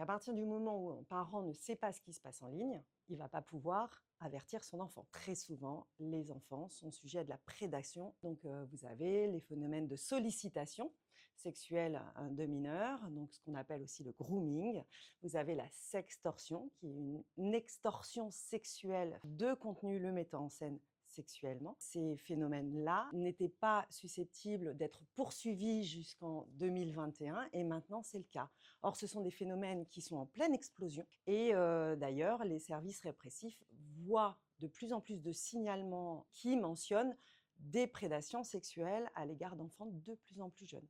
à partir du moment où un parent ne sait pas ce qui se passe en ligne, il ne va pas pouvoir avertir son enfant. Très souvent, les enfants sont sujets à de la prédation. Donc, vous avez les phénomènes de sollicitation sexuelle de mineurs, donc ce qu'on appelle aussi le grooming. Vous avez la sextorsion, qui est une extorsion sexuelle de contenu le mettant en scène sexuellement. Ces phénomènes-là n'étaient pas susceptibles d'être poursuivis jusqu'en 2021 et maintenant c'est le cas. Or, ce sont des phénomènes qui sont en pleine explosion et d'ailleurs, les services répressifs voient de plus en plus de signalements qui mentionnent des prédations sexuelles à l'égard d'enfants de plus en plus jeunes.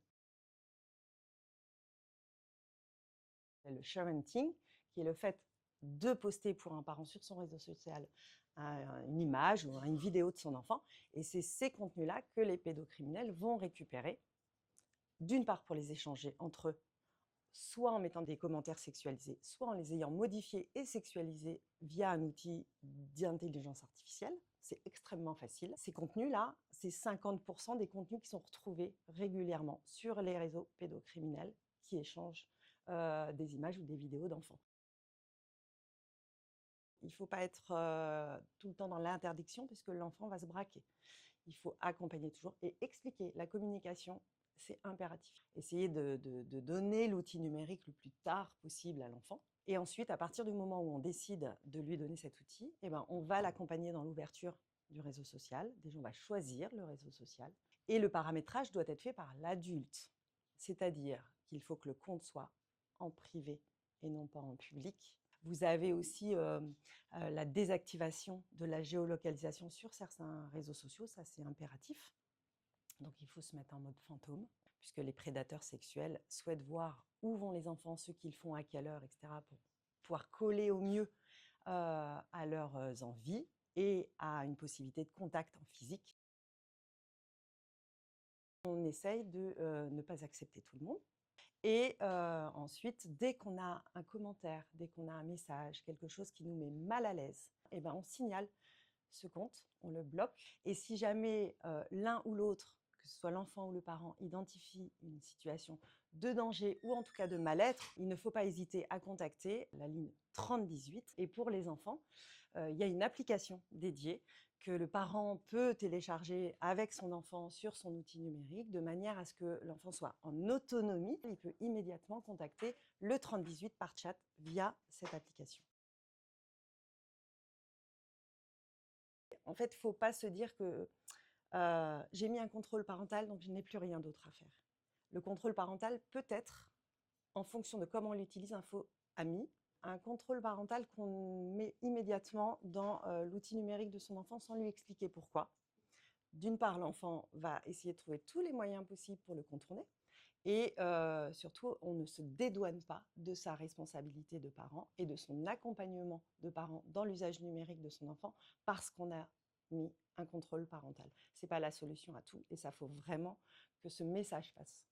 Le sharenting, qui est le fait de poster pour un parent sur son réseau social une image ou une vidéo de son enfant. Et c'est ces contenus-là que les pédocriminels vont récupérer, d'une part pour les échanger entre eux, soit en mettant des commentaires sexualisés, soit en les ayant modifiés et sexualisés via un outil d'intelligence artificielle. C'est extrêmement facile. Ces contenus-là, c'est 50% des contenus qui sont retrouvés régulièrement sur les réseaux pédocriminels qui échangent des images ou des vidéos d'enfants. Il ne faut pas être tout le temps dans l'interdiction puisque l'enfant va se braquer. Il faut accompagner toujours et expliquer. La communication, c'est impératif. Essayer de donner l'outil numérique le plus tard possible à l'enfant. Et ensuite, à partir du moment où on décide de lui donner cet outil, eh ben, on va l'accompagner dans l'ouverture du réseau social. Déjà, on va choisir le réseau social. Et le paramétrage doit être fait par l'adulte. C'est-à-dire qu'il faut que le compte soit en privé et non pas en public. Vous avez aussi la désactivation de la géolocalisation sur certains réseaux sociaux, ça c'est impératif. Donc il faut se mettre en mode fantôme, puisque les prédateurs sexuels souhaitent voir où vont les enfants, ce qu'ils font, à quelle heure, etc., pour pouvoir coller au mieux à leurs envies et à une possibilité de contact en physique. On essaye de ne pas accepter tout le monde. Et ensuite, dès qu'on a un commentaire, dès qu'on a un message, quelque chose qui nous met mal à l'aise, eh ben, on signale ce compte, on le bloque. Et si jamais l'un ou l'autre, que ce soit l'enfant ou le parent, identifie une situation de danger ou en tout cas de mal-être, il ne faut pas hésiter à contacter la ligne 3018. Et pour les enfants, il y a une application dédiée que le parent peut télécharger avec son enfant sur son outil numérique de manière à ce que l'enfant soit en autonomie. Il peut immédiatement contacter le 3018 par chat via cette application. En fait, il ne faut pas se dire que j'ai mis un contrôle parental, donc je n'ai plus rien d'autre à faire. Le contrôle parental peut être, en fonction de comment on l'utilise, un faux ami, un contrôle parental qu'on met immédiatement dans l'outil numérique de son enfant sans lui expliquer pourquoi. D'une part, l'enfant va essayer de trouver tous les moyens possibles pour le contourner. Et surtout, on ne se dédouane pas de sa responsabilité de parent et de son accompagnement de parent dans l'usage numérique de son enfant parce qu'on a mis un contrôle parental. Ce n'est pas la solution à tout et ça faut vraiment que ce message passe.